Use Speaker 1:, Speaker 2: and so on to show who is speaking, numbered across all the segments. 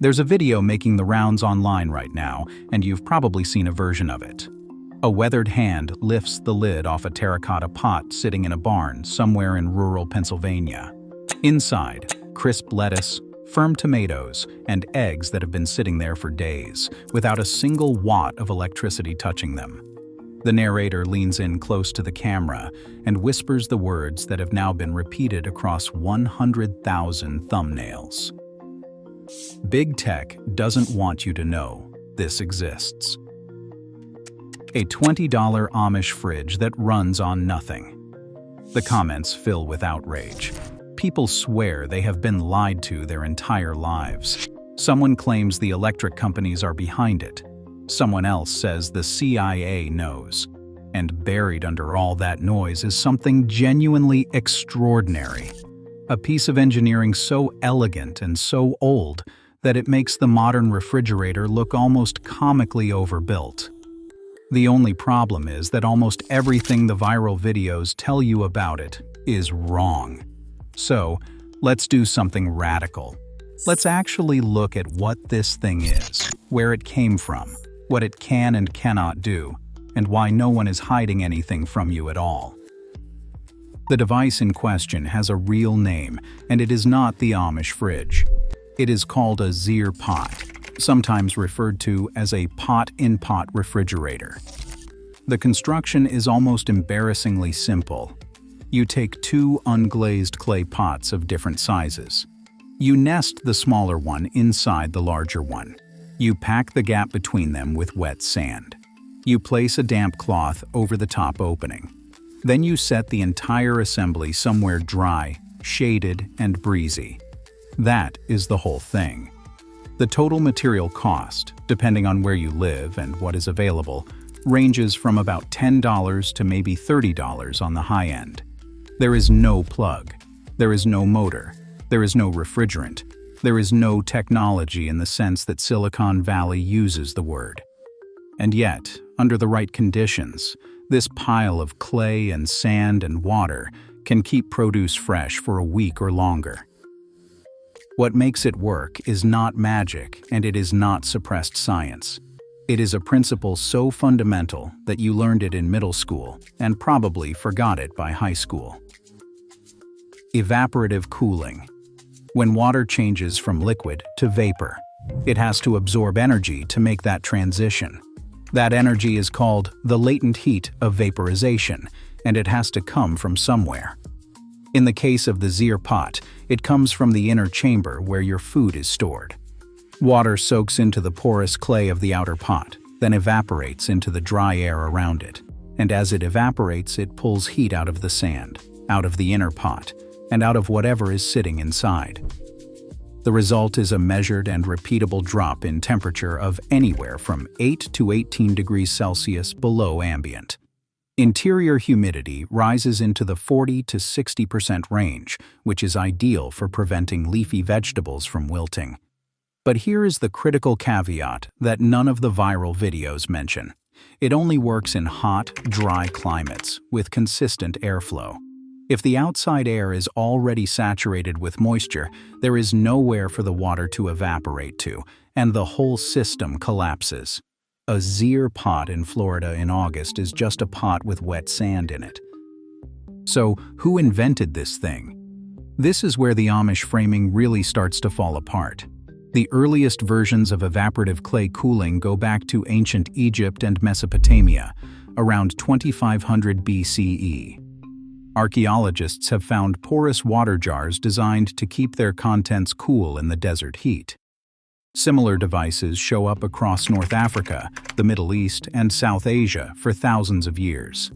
Speaker 1: There's a video making the rounds online right now, and you've probably seen a version of it. A weathered hand lifts the lid off a terracotta pot sitting in a barn somewhere in rural Pennsylvania. Inside, crisp lettuce, firm tomatoes, and eggs that have been sitting there for days, without a single watt of electricity touching them. The narrator leans in close to the camera and whispers the words that have now been repeated across 100,000 thumbnails. Big Tech doesn't want you to know this exists. A $20 Amish fridge that runs on nothing. The comments fill with outrage. People swear they have been lied to their entire lives. Someone claims the electric companies are behind it. Someone else says the CIA knows. And buried under all that noise is something genuinely extraordinary. A piece of engineering so elegant and so old that it makes the modern refrigerator look almost comically overbuilt. The only problem is that almost everything the viral videos tell you about it is wrong. So, let's do something radical. Let's actually look at what this thing is, where it came from, what it can and cannot do, and why no one is hiding anything from you at all. The device in question has a real name, and it is not the Amish fridge. It is called a zeer pot, sometimes referred to as a pot-in-pot refrigerator. The construction is almost embarrassingly simple. You take two unglazed clay pots of different sizes. You nest the smaller one inside the larger one. You pack the gap between them with wet sand. You place a damp cloth over the top opening. Then you set the entire assembly somewhere dry, shaded, and breezy. That is the whole thing. The total material cost, depending on where you live and what is available, ranges from about $10 to maybe $30 on the high end. There is no plug. There is no motor. There is no refrigerant. There is no technology in the sense that Silicon Valley uses the word. And yet, under the right conditions, this pile of clay and sand and water can keep produce fresh for a week or longer. What makes it work is not magic, and it is not suppressed science. It is a principle so fundamental that you learned it in middle school and probably forgot it by high school. Evaporative cooling. When water changes from liquid to vapor, it has to absorb energy to make that transition. That energy is called the latent heat of vaporization, and it has to come from somewhere. In the case of the zeer pot, it comes from the inner chamber where your food is stored. Water soaks into the porous clay of the outer pot, then evaporates into the dry air around it. And as it evaporates, it pulls heat out of the sand, out of the inner pot, and out of whatever is sitting inside. The result is a measured and repeatable drop in temperature of anywhere from 8 to 18 degrees Celsius below ambient. Interior humidity rises into the 40 to 60% range, which is ideal for preventing leafy vegetables from wilting. But here is the critical caveat that none of the viral videos mention. It only works in hot, dry climates with consistent airflow. If the outside air is already saturated with moisture, there is nowhere for the water to evaporate to, and the whole system collapses. A zeer pot in Florida in August is just a pot with wet sand in it. So, who invented this thing? This is where the Amish framing really starts to fall apart. The earliest versions of evaporative clay cooling go back to ancient Egypt and Mesopotamia, around 2500 BCE. Archaeologists have found porous water jars designed to keep their contents cool in the desert heat. Similar devices show up across North Africa, the Middle East, and South Asia for thousands of years.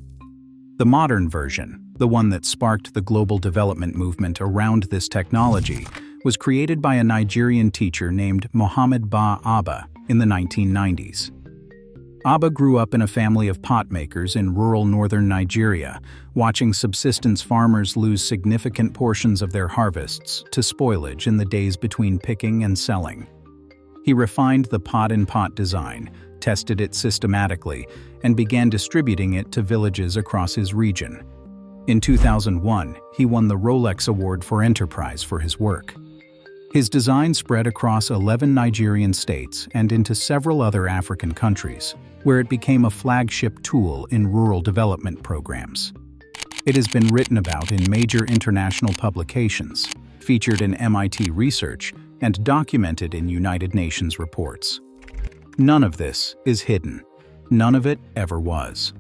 Speaker 1: The modern version, the one that sparked the global development movement around this technology, was created by a Nigerian teacher named Mohammed Bah Abba in the 1990s. Abba grew up in a family of pot makers in rural northern Nigeria, watching subsistence farmers lose significant portions of their harvests to spoilage in the days between picking and selling. He refined the pot-in-pot design, tested it systematically, and began distributing it to villages across his region. In 2001, he won the Rolex Award for Enterprise for his work. His design spread across 11 Nigerian states and into several other African countries, where it became a flagship tool in rural development programs. It has been written about in major international publications, featured in MIT research, and documented in United Nations reports. None of this is hidden. None of it ever was.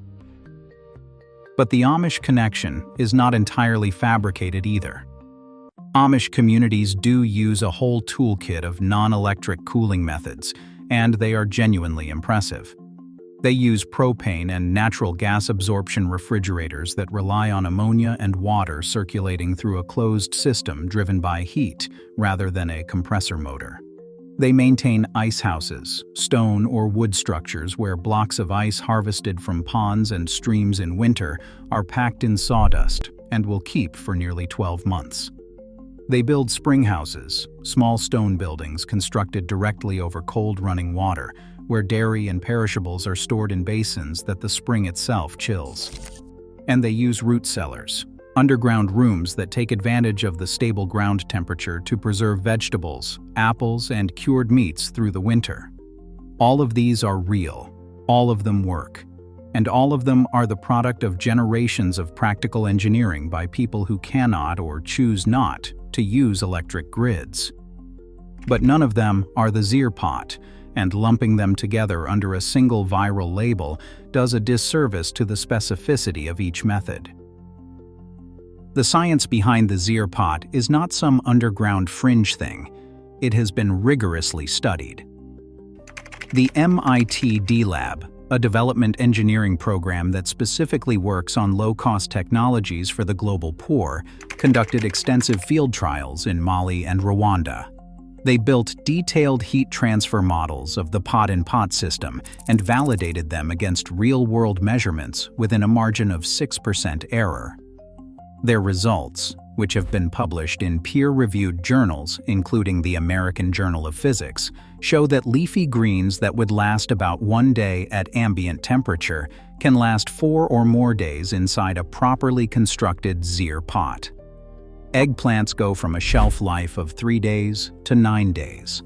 Speaker 1: But the Amish connection is not entirely fabricated either. Amish communities do use a whole toolkit of non-electric cooling methods, and they are genuinely impressive. They use propane and natural gas absorption refrigerators that rely on ammonia and water circulating through a closed system driven by heat rather than a compressor motor. They maintain ice houses, stone or wood structures where blocks of ice harvested from ponds and streams in winter are packed in sawdust and will keep for nearly 12 months. They build spring houses, small stone buildings constructed directly over cold running water, where dairy and perishables are stored in basins that the spring itself chills. And they use root cellars, underground rooms that take advantage of the stable ground temperature to preserve vegetables, apples, and cured meats through the winter. All of these are real, all of them work, and all of them are the product of generations of practical engineering by people who cannot or choose not to use electric grids. But none of them are the zeer pot, and lumping them together under a single viral label does a disservice to the specificity of each method. The science behind the zeer pot is not some underground fringe thing. It has been rigorously studied. The MIT D-Lab, a development engineering program that specifically works on low-cost technologies for the global poor, conducted extensive field trials in Mali and Rwanda. They built detailed heat transfer models of the pot-in-pot system and validated them against real-world measurements within a margin of 6% error. Their results, which have been published in peer-reviewed journals, including the American Journal of Physics, show that leafy greens that would last about 1 day at ambient temperature can last 4 or more days inside a properly constructed zeer pot. Eggplants go from a shelf life of 3 days to 9 days.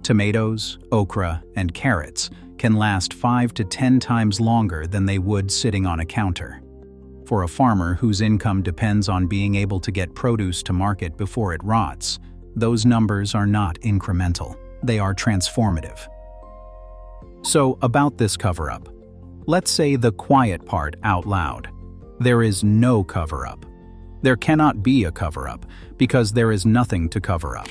Speaker 1: Tomatoes, okra, and carrots can last 5 to 10 times longer than they would sitting on a counter. For a farmer whose income depends on being able to get produce to market before it rots, those numbers are not incremental. They are transformative. So, about this cover-up. Let's say the quiet part out loud. There is no cover-up. There cannot be a cover-up, because there is nothing to cover up.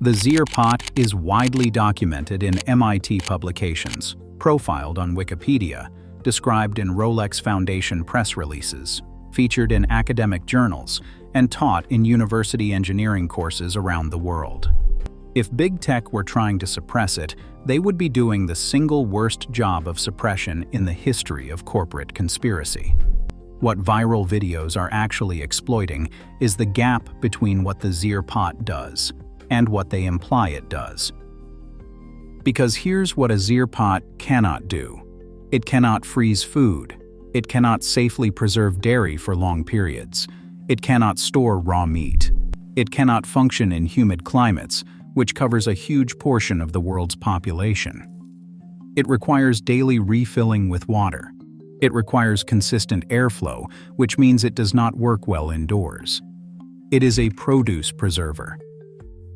Speaker 1: The zeer pot is widely documented in MIT publications, profiled on Wikipedia, described in Rolex Foundation press releases, featured in academic journals, and taught in university engineering courses around the world. If big tech were trying to suppress it, they would be doing the single worst job of suppression in the history of corporate conspiracy. What viral videos are actually exploiting is the gap between what the zeer pot does and what they imply it does. Because here's what a zeer pot cannot do. It cannot freeze food. It cannot safely preserve dairy for long periods. It cannot store raw meat. It cannot function in humid climates, which covers a huge portion of the world's population. It requires daily refilling with water. It requires consistent airflow, which means it does not work well indoors. It is a produce preserver.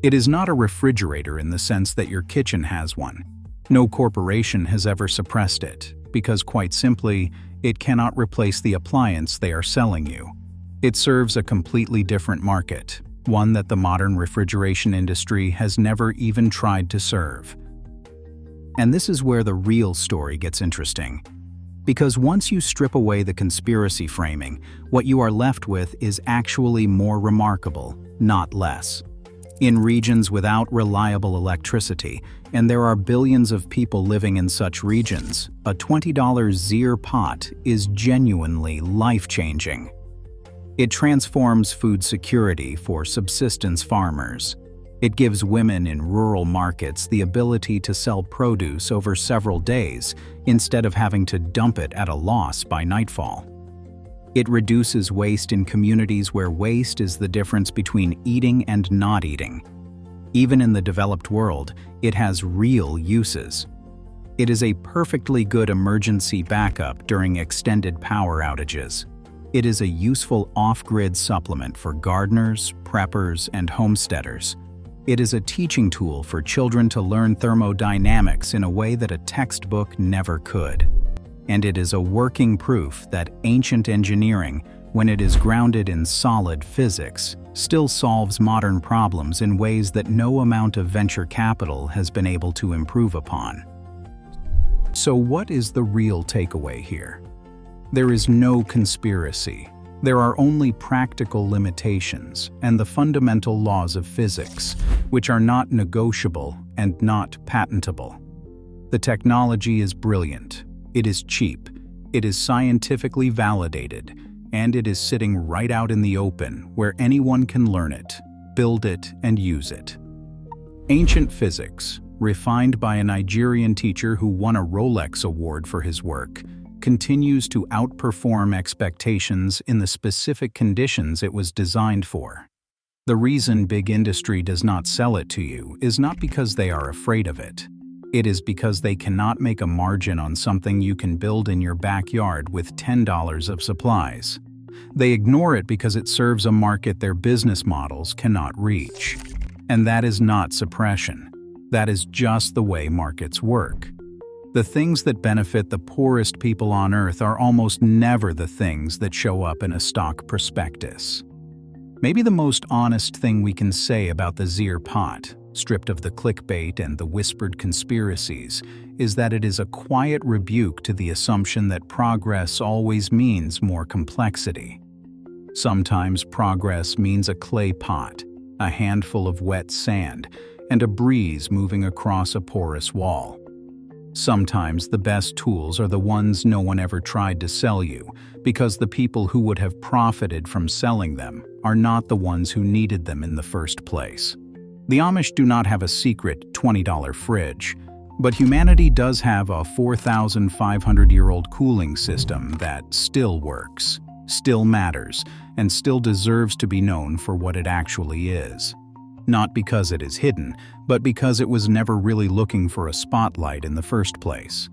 Speaker 1: It is not a refrigerator in the sense that your kitchen has one. No corporation has ever suppressed it, because quite simply, it cannot replace the appliance they are selling you. It serves a completely different market, one that the modern refrigeration industry has never even tried to serve. And this is where the real story gets interesting. Because once you strip away the conspiracy framing, what you are left with is actually more remarkable, not less. In regions without reliable electricity, and there are billions of people living in such regions, a $20 zeer pot is genuinely life-changing. It transforms food security for subsistence farmers. It gives women in rural markets the ability to sell produce over several days instead of having to dump it at a loss by nightfall. It reduces waste in communities where waste is the difference between eating and not eating. Even in the developed world, it has real uses. It is a perfectly good emergency backup during extended power outages. It is a useful off-grid supplement for gardeners, preppers, and homesteaders. It is a teaching tool for children to learn thermodynamics in a way that a textbook never could. And it is a working proof that ancient engineering, when it is grounded in solid physics, still solves modern problems in ways that no amount of venture capital has been able to improve upon. So what is the real takeaway here? There is no conspiracy. There are only practical limitations and the fundamental laws of physics, which are not negotiable and not patentable. The technology is brilliant, it is cheap, it is scientifically validated, and it is sitting right out in the open where anyone can learn it, build it, and use it. Ancient physics, refined by a Nigerian teacher who won a Rolex Award for his work, continues to outperform expectations in the specific conditions it was designed for. The reason big industry does not sell it to you is not because they are afraid of it. It is because they cannot make a margin on something you can build in your backyard with $10 of supplies. They ignore it because it serves a market their business models cannot reach. And that is not suppression. That is just the way markets work. The things that benefit the poorest people on Earth are almost never the things that show up in a stock prospectus. Maybe the most honest thing we can say about the zeer pot, stripped of the clickbait and the whispered conspiracies, is that it is a quiet rebuke to the assumption that progress always means more complexity. Sometimes progress means a clay pot, a handful of wet sand, and a breeze moving across a porous wall. Sometimes the best tools are the ones no one ever tried to sell you, because the people who would have profited from selling them are not the ones who needed them in the first place. The Amish do not have a secret $20 fridge, but humanity does have a 4,500-year-old cooling system that still works, still matters, and still deserves to be known for what it actually is. Not because it is hidden, but because it was never really looking for a spotlight in the first place.